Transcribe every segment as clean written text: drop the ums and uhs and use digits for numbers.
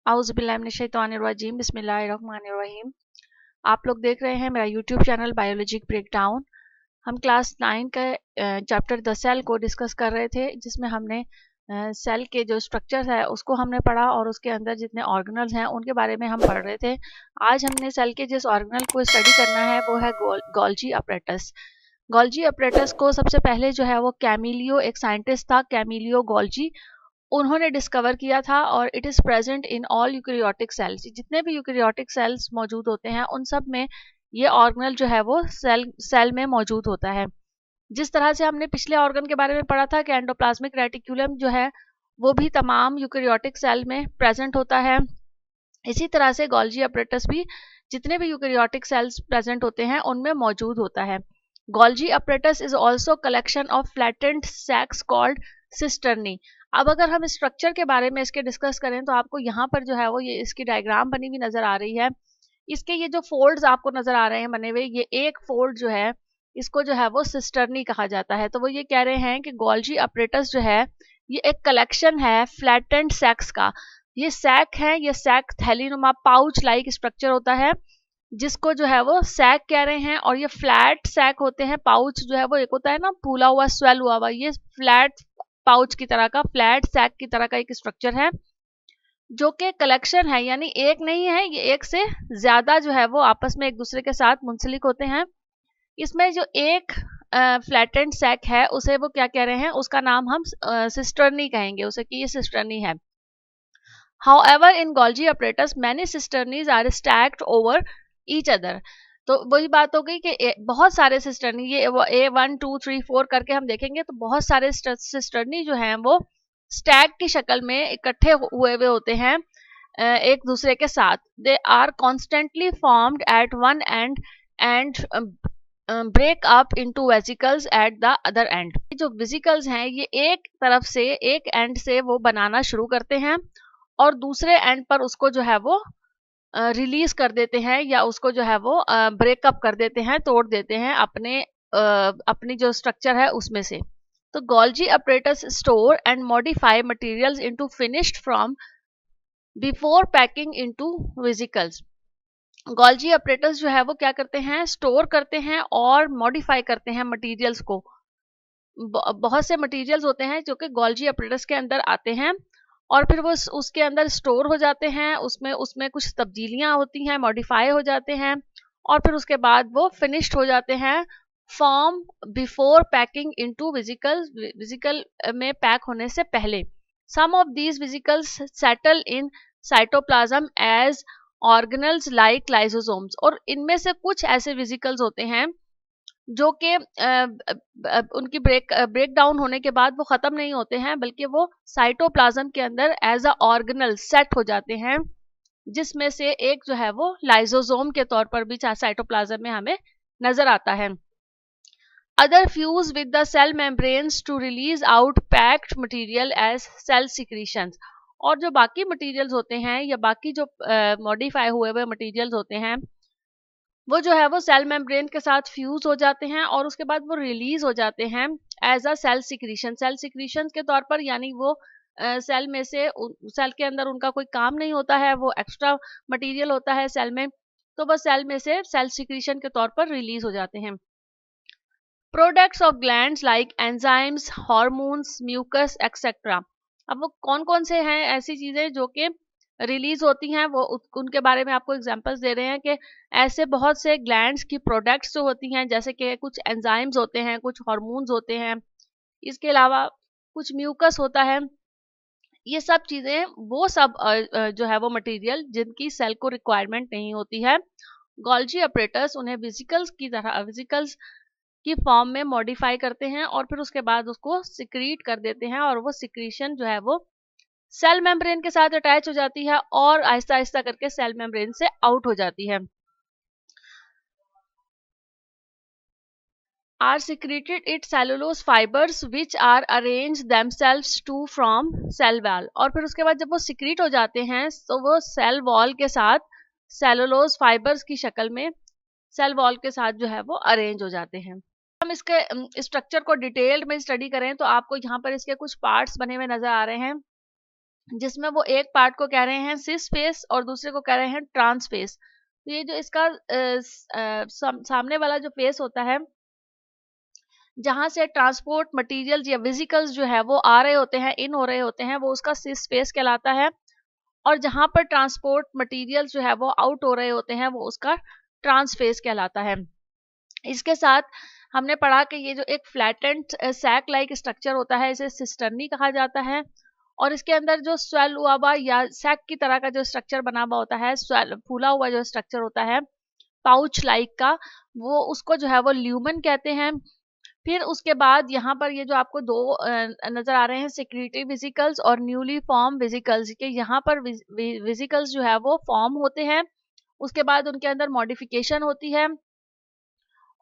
औज़ुबिल्लाहिमिनश्शैतानिर्रजीम बिस्मिल्लाहिर्रहमानिर्रहीम। आप लोग देख रहे हैं मेरा यूट्यूब चैनल बायोलॉजी ब्रेकडाउन। हम क्लास 9 के चैप्टर द सेल को डिस्कस कर रहे थे, जिसमें हमने सेल के जो स्ट्रक्चर है उसको हमने पढ़ा और उसके अंदर जितने ऑर्गेनल्स हैं उनके बारे में हम पढ़ रहे थे। आज हमने सेल के जिस ऑर्गेनल को स्टडी करना है वो है गोल्जी अपरेटस। गोल्जी अपरेटस को सबसे पहले जो है वो कैमिलियो, एक साइंटिस्ट था कैमिलियो गोल्जी, उन्होंने डिस्कवर किया था। और it is present in all eukaryotic cells, जितने भी यूकैरियोटिक सेल्स मौजूद होते हैं उन सब में ये ऑर्गेनल जो है वो सेल में मौजूद होता है। जिस तरह से हमने पिछले ऑर्गन के बारे में पढ़ा था कि एंडोप्लाज्मिक रेटिक्यूलम जो है वो भी तमाम यूकैरियोटिक सेल में प्रेजेंट होता है, इसी तरह से गोल्जी अपरेटस भी जितने भी यूकैरियोटिक सेल्स प्रेजेंट होते हैं उनमें मौजूद होता है। Golgi apparatus is also collection of flattened sacs called cisternae. अब अगर हम स्ट्रक्चर के बारे में इसके डिस्कस करें तो आपको यहाँ पर जो है वो ये इसकी डायग्राम बनी हुई नजर आ रही है। इसके ये जो फोल्ड्स आपको नजर आ रहे हैं बने हुए, ये एक फोल्ड जो है इसको जो है वो सिस्टर्नी कहा जाता है। तो वो ये कह रहे हैं कि गोल्जी अपरेटस जो है ये एक कलेक्शन है फ्लैटेंड सैक्स का। ये सैक है, ये सैक थैलीनुमा पाउच लाइक स्ट्रक्चर होता है जिसको जो है वो सैक कह रहे हैं। और ये फ्लैट सैक होते हैं। पाउच जो है वो एक होता है ना फूला हुआ, स्वेल हुआ हुआ, ये फ्लैट पाउच की तरह का, फ्लैट सैक की तरह का एक स्ट्रक्चर है जो कि कलेक्शन है, यानी एक नहीं है, ये एक से ज्यादा जो है वो आपस में एक दूसरे के साथ मुंसलिक होते हैं। इसमें जो एक फ्लैटेंड सैक है उसे वो क्या कह रहे हैं, उसका नाम हम सिस्टर्नी कहेंगे उसे, कि ये सिस्टर्नी है। However, in Golgi apparatus, many cisterns are stacked over each other. तो वही बात हो गई कि बहुत सारे सिस्टर्नी, ये A1 2 3 4 करके हम देखेंगे तो बहुत सारे सिस्टर्नी जो हैं वो स्टैक की शक्ल में इकट्ठे हुए हुए होते हैं एक दूसरे के साथ। They are constantly formed at one and break up into vesicles at the other and. जो वेसिकल्स हैं ये एक तरफ से, एक एंड से वो बनाना शुरू करते हैं और दूसरे एंड पर उसको जो है वो रिलीज कर देते हैं, या उसको जो है वो ब्रेकअप कर देते हैं, तोड़ देते हैं अपनी जो स्ट्रक्चर है उसमें से। तो Golgi apparatus store and modify materials into finished from before packing into vesicles. Golgi apparatus जो है वो क्या करते हैं, स्टोर करते हैं और मॉडिफाई करते हैं मटेरियल्स को। बहुत से मटेरियल्स होते हैं जो कि गोल्जी अपरेटस के अंदर आते हैं और फिर वो उसके अंदर स्टोर हो जाते हैं, उसमें कुछ तब्दीलियां होती हैं, मॉडिफाई हो जाते हैं और फिर उसके बाद वो फिनिश्ड हो जाते हैं form before packing into vesicle में पैक होने से पहले। Some of these vesicles settle in cytoplasm as organelles like lysosomes. और इनमें से कुछ ऐसे विजिकल्स होते हैं जो कि उनकी ब्रेक डाउन होने के बाद वो ख़त्म नहीं होते हैं, बल्कि वो साइटोप्लाज्म के अंदर एज अ ऑर्गेनल सेट हो जाते हैं, जिसमें से एक जो है वो लाइसोसोम के तौर पर भी साइटोप्लाज्म में हमें नजर आता है। Other fuse with the cell membranes to release out packed material as cell secretions. और जो बाकी मटीरियल्स होते हैं या बाकी जो मॉडिफाई हुए हुए मटीरियल्स होते हैं वो जो है वो सेल मेम्ब्रेन के साथ फ्यूज हो जाते हैं और उसके बाद वो रिलीज हो जाते हैं एज अ सेल सिक्रीशन के तौर पर। यानी वो सेल में से, सेल के अंदर उनका कोई काम नहीं होता है, वो एक्स्ट्रा मटेरियल होता है सेल में, तो वो सेल में से सेल सिक्रीशन के तौर पर रिलीज हो जाते हैं। Products of glands like enzymes, hormones, mucus etcetera. अब वो कौन कौन से हैं ऐसी चीजें जो कि रिलीज होती हैं, वो उनके बारे में आपको एग्जांपल्स दे रहे हैं कि ऐसे बहुत से ग्लैंड्स की प्रोडक्ट्स जो होती हैं, जैसे कि कुछ एंजाइम्स होते हैं, कुछ हार्मोन्स होते हैं, इसके अलावा कुछ म्यूकस होता है। ये सब चीजें वो सब जो है वो मटेरियल जिनकी सेल को रिक्वायरमेंट नहीं होती है, गोल्जी अपरेटस उन्हें विजिकल्स की फॉर्म में मॉडिफाई करते हैं और फिर उसके बाद उसको सिक्रीट कर देते हैं और वो सिक्रीशन जो है वो सेल मेम्ब्रेन के साथ अटैच हो जाती है और आहिस्ता आहिस्ता करके सेल मेम्ब्रेन से आउट हो जाती है। Are secreted it cellulose fibres which are arrange themselves to from cell wall. और फिर उसके बाद जब वो सिक्रीट हो जाते हैं तो वो सेल वॉल के साथ सेलुलोज फाइबर्स की शक्ल में सेल वॉल के साथ जो है वो अरेंज हो जाते हैं। हम इसके स्ट्रक्चर को डिटेल्ड में स्टडी करें तो आपको यहाँ पर इसके कुछ पार्ट्स बने हुए नजर आ रहे हैं। जिसमें वो एक पार्ट को कह रहे हैं सिस फेस और दूसरे को कह रहे हैं ट्रांस फेस। तो ये जो इसका सामने वाला जो फेस होता है जहां से ट्रांसपोर्ट मटेरियल्स या वेजिकल्स जो है वो आ रहे होते हैं, इन हो रहे होते हैं, वो उसका सिस फेस कहलाता है। और जहां पर ट्रांसपोर्ट मटेरियल्स जो है वो आउट हो रहे होते हैं वो उसका ट्रांस फेस कहलाता है। इसके साथ हमने पढ़ा कि ये जो एक फ्लैटेंड सैक लाइक स्ट्रक्चर होता है इसे सिस्टर्नी कहा जाता है। और इसके अंदर जो स्वेल हुआ हुआ या सैक की तरह का जो स्ट्रक्चर बना हुआ होता है, फूला हुआ जो स्ट्रक्चर होता है पाउच लाइक का, वो उसको जो है वो ल्यूमन कहते हैं। फिर उसके बाद यहाँ पर ये जो आपको दो नजर आ रहे हैं सेक्रेटरी वेसिकल्स और न्यूली फॉर्म वेसिकल्स के, यहाँ पर वेसिकल्स जो है वो फॉर्म होते हैं, उसके बाद उनके अंदर मॉडिफिकेशन होती है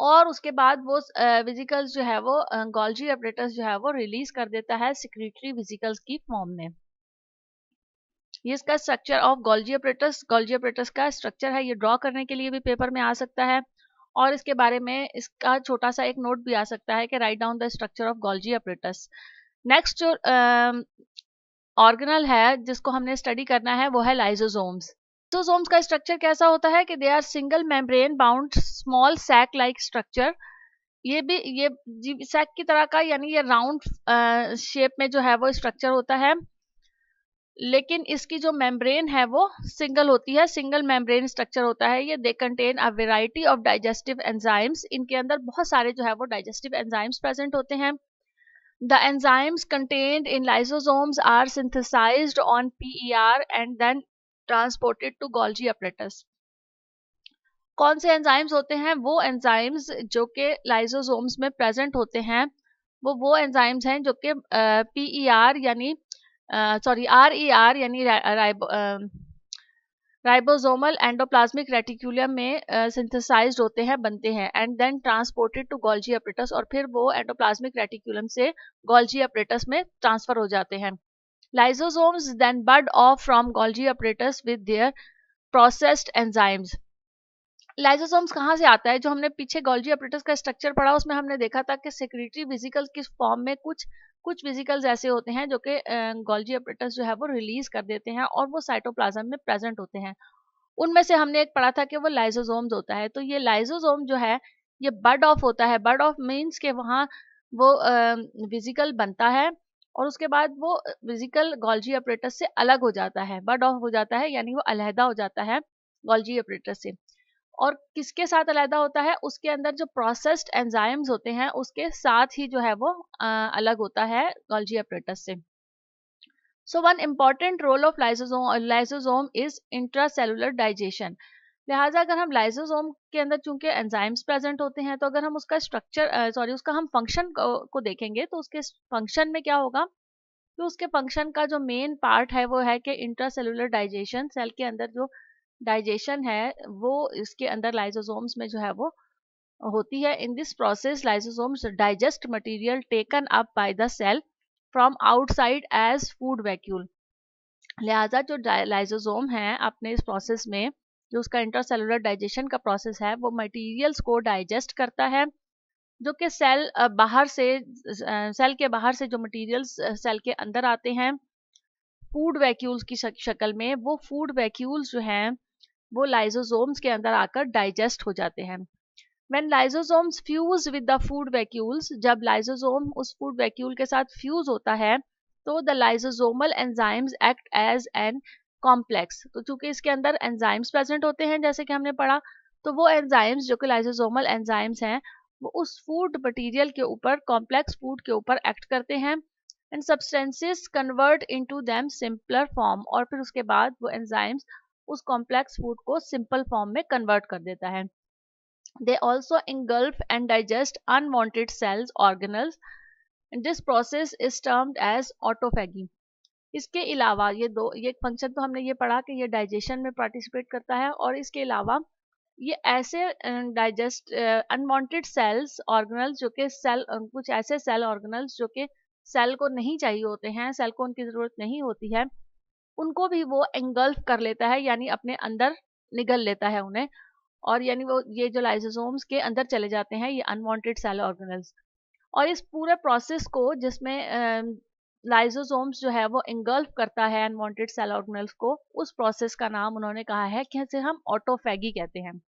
और उसके बाद वो वेसिकल्स जो है वो गोल्जी अपरेटस जो है वो रिलीज कर देता है सेक्रेटरी वेसिकल्स की फॉर्म में। ये इसका स्ट्रक्चर ऑफ गोल्जी अपरेटस का स्ट्रक्चर है, ये ड्रॉ करने के लिए भी पेपर में आ सकता है और इसके बारे में इसका छोटा सा एक नोट भी आ सकता है कि write down the structure of Golgi apparatus. Next जो ऑर्गेनल है जिसको हमने स्टडी करना है वो है लाइसोसोम्स। लाइसोसोम्स का स्ट्रक्चर कैसा होता है कि they are single membrane bound small sac like structure. ये सैक की तरह का, यानी ये राउंड शेप में जो है वो स्ट्रक्चर होता है, लेकिन इसकी जो मेम्ब्रेन है वो सिंगल होती है, सिंगल मेम्ब्रेन स्ट्रक्चर होता है ये। They contain a variety of digestive enzymes, इनके अंदर बहुत सारे जो है वो डाइजेस्टिव एंजाइम्स प्रेजेंट होते हैं। The enzymes contained in lysosomes are synthesised on PER and then transported to Golgi apparatus. कौन से एंजाइम्स होते हैं? वो एंजाइम्स जो कि लाइसोसोम्स में प्रेजेंट होते हैं वो एंजाइम्स हैं जो कि पीईआर यानी RER यानी राइबोसोमल एंडोप्लाज्मिक रेटिकुलम में सिंथेसाइज्ड होते हैं, बनते हैं and then transported to Golgi apparatus, और फिर वो एंडोप्लाज्मिक रेटिकुलम से गोल्जी अपरेटस में ट्रांसफर हो जाते हैं। Lysosomes then bud off from Golgi apparatus with their processed enzymes. Lysosomes कहाँ से आता है? जो हमने पीछे गोल्जी अपरेटस का स्ट्रक्चर पढ़ा उसमें हमने देखा था कि सेक्रेटरी वेसिकल्स की फॉर्म में कुछ वेसिकल्स ऐसे होते हैं जो कि गोल्जी अपरेटस जो है वो रिलीज कर देते हैं और वो साइटोप्लाज्म में प्रेजेंट होते हैं। उनमें से हमने एक पढ़ा था कि वो लाइसोसोम्स होता है। तो ये लाइसोसोम जो है ये बड ऑफ होता है। बड ऑफ मीन्स के वहाँ वो वेसिकल बनता है और उसके बाद वो वेसिकल गोल्जी अपरेटस से अलग हो जाता है, बड ऑफ हो जाता है, यानी वो अलहदा हो जाता है गोल्जी अपरेटस से। और किसके साथ अलग होता है? उसके अंदर जो प्रोसेस्ड एंजाइम्स होते हैं उसके साथ ही जो है वो अलग होता है गोल्जी अपरेटस से। So one important role of lysosome is intracellular digestion. लिहाजा अगर हम लाइसोसोम के अंदर चूंकि एंजाइम्स प्रेजेंट होते हैं तो अगर हम उसका उसका हम फंक्शन को देखेंगे तो उसके फंक्शन में क्या होगा कि उसके फंक्शन का जो मेन पार्ट है वो है कि इंट्रासेलुलर डाइजेशन, सेल के अंदर जो डाइजेशन है वो इसके अंदर लाइसोसोम्स में जो है वो होती है। In this process lysosomes digest material taken up by the cell from outside as food vacuole. लिहाजा जो लाइसोसोम है अपने इस प्रोसेस में, जो उसका इंटरसेलुलर डाइजेशन का प्रोसेस है, वो मटेरियल्स को डाइजेस्ट करता है जो कि सेल के बाहर से जो मटेरियल्स सेल के अंदर आते हैं फूड वैक्यूल्स की शक्ल में, वो फूड वैक्यूल्स जो हैं वो लाइसोसोम्स के अंदर आकर डाइजेस्ट हो जाते हैं। When lysosomes fuse with the food vacuoles, जब लाइसोसोम उस फूड वैक्यूल के साथ फ्यूज होता है तो the lysosomal enzymes act as an complex। तो चूंकि इसके अंदर एंजाइम्स प्रेजेंट होते हैं जैसे कि हमने पढ़ा, तो वो एंजाइम्स जो कि लाइसोसोमल एंजाइम्स हैं वो उस फूड मटेरियल के ऊपर, कॉम्प्लेक्स फूड के ऊपर एक्ट करते हैं and substances convert into them simpler form, और फिर उसके बाद वो एंजाइम्स उस कॉम्प्लेक्स फूड को सिंपल फॉर्म में कन्वर्ट कर देता है। They also engulf and digest unwanted cells organelles, and this process is termed as autophagy। इसके अलावा ये फंक्शन तो हमने ये पढ़ा कि ये डाइजेशन में पार्टिसिपेट करता है, और इसके अलावा ये ऐसे डाइजेस्ट अनवांटेड सेल्स ऑर्गेनल्स जो कि कुछ ऐसे सेल ऑर्गेनल्स जो कि सेल को नहीं चाहिए होते हैं, सेल को उनकी ज़रूरत नहीं होती है, उनको भी वो एंगल्फ कर लेता है, यानी अपने अंदर निगल लेता है उन्हें, और यानी वो ये जो लाइसोसोम्स के अंदर चले जाते हैं ये अनवांटेड सेल ऑर्गेनल्स। और इस पूरे प्रोसेस को जिसमें लाइसोसोम्स जो है वो इंगल्फ करता है अनवांटेड सेल ऑर्गेनेल्स को, उस प्रोसेस का नाम उन्होंने कहा है कि इसे हम ऑटोफैगी कहते हैं।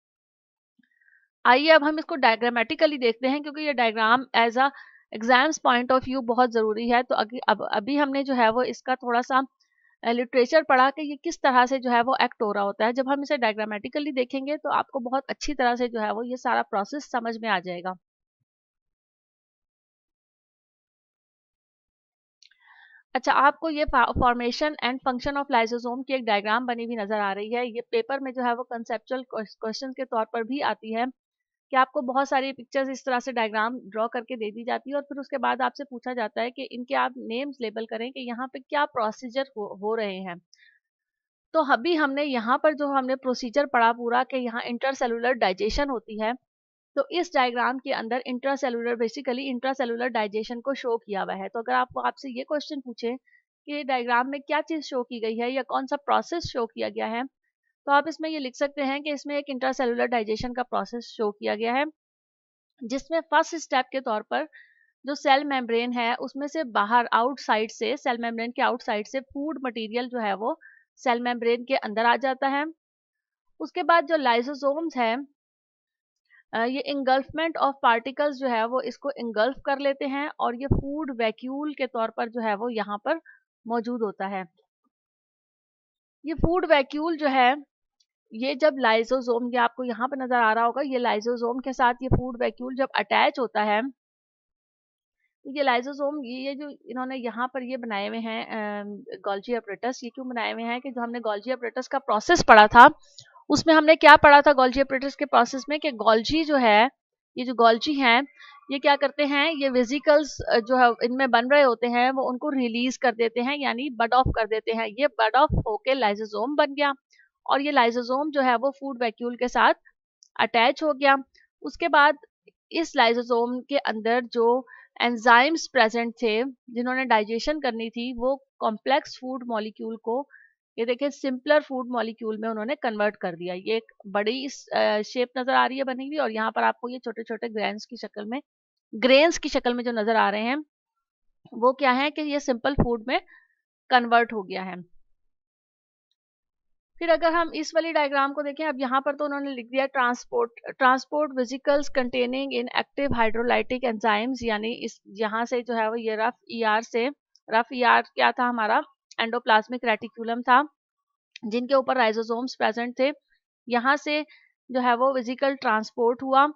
आइए अब हम इसको डायग्रामेटिकली देखते हैं, क्योंकि ये diagram as a exams point of view बहुत ज़रूरी है। तो अभी हमने जो है वो इसका थोड़ा सा लिटरेचर पढ़ा कि ये किस तरह से जो है वो एक्ट हो रहा होता है। जब हम इसे डायग्रामेटिकली देखेंगे तो आपको बहुत अच्छी तरह से जो है वो ये सारा प्रोसेस समझ में आ जाएगा। अच्छा, आपको ये formation and function of lysosome की एक डायग्राम बनी हुई नजर आ रही है। ये पेपर में जो है वो कंसेप्चुअल क्वेश्चन के तौर पर भी आती है कि आपको बहुत सारी पिक्चर्स इस तरह से डायग्राम ड्रॉ करके दे दी जाती है और फिर उसके बाद आपसे पूछा जाता है कि इनके आप नेम्स लेबल करें कि यहाँ पे क्या प्रोसीजर हो रहे हैं। तो अभी हमने यहाँ पर जो हमने प्रोसीजर पढ़ा पूरा कि यहाँ इंटरसेलुलर डाइजेशन होती है। तो इस डायग्राम के अंदर इंट्रासेलुलर, बेसिकली इंट्रासेलुलर डाइजेशन को शो किया हुआ है। तो अगर आप आपसे ये क्वेश्चन पूछे कि डायग्राम में क्या चीज़ शो की गई है या कौन सा प्रोसेस शो किया गया है, तो आप इसमें ये लिख सकते हैं कि इसमें एक इंट्रासेलुलर डाइजेशन का प्रोसेस शो किया गया है, जिसमें फर्स्ट स्टेप के तौर पर जो सेल मेम्ब्रेन है उसमें से बाहर आउटसाइड से, सेल मेम्ब्रेन के आउटसाइड से फूड मटेरियल जो है वो सेल मेम्ब्रेन के अंदर आ जाता है। उसके बाद जो लाइसोसोम्स है, ये इंगल्फमेंट ऑफ पार्टिकल्स जो है वो इसको इंगल्फ कर लेते हैं और ये फूड वैक्यूल के तौर पर जो है वो यहाँ पर मौजूद होता है। ये फूड वैक्यूल जो है, ये जब लाइसोसोम, ये आपको यहाँ पर नजर आ रहा होगा, ये लाइसोसोम के साथ ये फूड वैक्यूल जब अटैच होता है, तो ये लाइसोसोम, ये जो इन्होंने यहाँ पर ये बनाए हुए हैं गोल्जी अपरेटस, ये क्यों बनाए हुए हैं कि जो हमने गोल्जी अपरेटस का प्रोसेस पढ़ा था उसमें हमने क्या पढ़ा था गोल्जी अपरेटस के प्रोसेस में, कि गोल्जी जो है, ये जो गोल्जी हैं, ये क्या करते हैं, ये वेसिकल्स जो है इनमें बन रहे होते हैं वो उनको रिलीज कर देते हैं, यानी बड ऑफ कर देते हैं। ये बड ऑफ होके लाइसोसोम बन गया और ये लाइसोसोम जो है वो फूड वैक्यूल के साथ अटैच हो गया। उसके बाद इस लाइसोसोम के अंदर जो एंजाइम्स प्रेजेंट थे जिन्होंने डाइजेशन करनी थी, वो कॉम्प्लेक्स फूड मॉलिक्यूल को, ये देखिए, सिंपलर फूड मॉलिक्यूल में उन्होंने कन्वर्ट कर दिया। ये एक बड़ी शेप नजर आ रही है बनी हुई, और यहाँ पर आपको ये छोटे छोटे ग्रेन्स की शक्ल में जो नजर आ रहे हैं वो क्या है कि ये सिंपल फूड में कन्वर्ट हो गया है। फिर अगर हम इस वाली डायग्राम को देखें, अब यहाँ पर तो उन्होंने लिख दिया ट्रांसपोर्ट वेसिकल्स कंटेनिंग इन एक्टिव हाइड्रोलाइटिक एंजाइम्स, यानी इस यहाँ से जो है वो ये रफ ईआर क्या था हमारा, एंडोप्लाज्मिक रेटिकुलम था, जिनके ऊपर राइजोसोम्स प्रेजेंट थे। यहाँ से जो है वो वेसिकल ट्रांसपोर्ट हुआ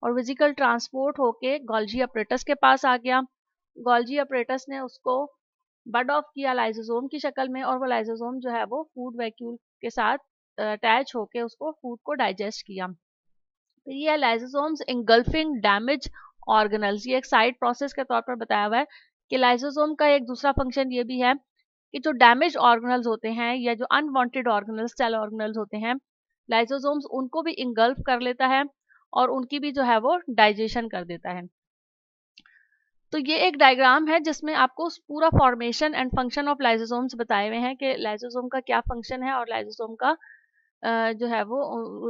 और वेसिकल ट्रांसपोर्ट होके गोल्जी अपरेटस के पास आ गया। गोल्जी अपरेटस ने उसको बड ऑफ किया लाइसोसोम की शक्ल में, और वो लाइसोसोम जो है वो फूड वैक्यूल के साथ अटैच होके उसको फूड को डाइजेस्ट किया। फिर ये लाइसोसोम्स इंगल्फिंग डैमेज ऑर्गेनल्स, ये एक साइड प्रोसेस के तौर पर बताया हुआ है कि लाइसोसोम का एक दूसरा फंक्शन ये भी है कि जो डैमेज ऑर्गेनल्स होते हैं या जो अनवांटेड ऑर्गेनल्स, सेल ऑर्गेनल्स होते हैं, लाइसोसोम्स उनको भी इंगल्फ कर लेता है और उनकी भी जो है वो डाइजेशन कर देता है। तो ये एक डायग्राम है जिसमें आपको पूरा formation and function of lysosomes बताए हुए हैं कि लाइसोसोम का क्या फंक्शन है और लाइसोसोम का जो है वो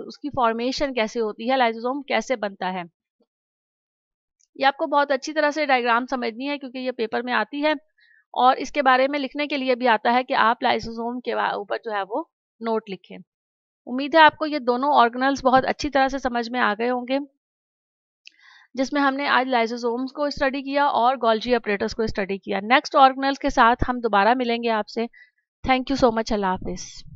उसकी फॉर्मेशन कैसे होती है, लाइसोसोम कैसे बनता है। ये आपको बहुत अच्छी तरह से डायग्राम समझनी है क्योंकि ये पेपर में आती है और इसके बारे में लिखने के लिए भी आता है कि आप लाइसोसोम के ऊपर जो है वो नोट लिखें। उम्मीद है आपको ये दोनों ऑर्गेनल्स बहुत अच्छी तरह से समझ में आ गए होंगे, जिसमें हमने आज लाइसोसोम्स को स्टडी किया और गोल्जी अपरेटस को स्टडी किया। नेक्स्ट ऑर्गेनल्स के साथ हम दोबारा मिलेंगे आपसे। Thank you so much. अल्लाह हाफिज़।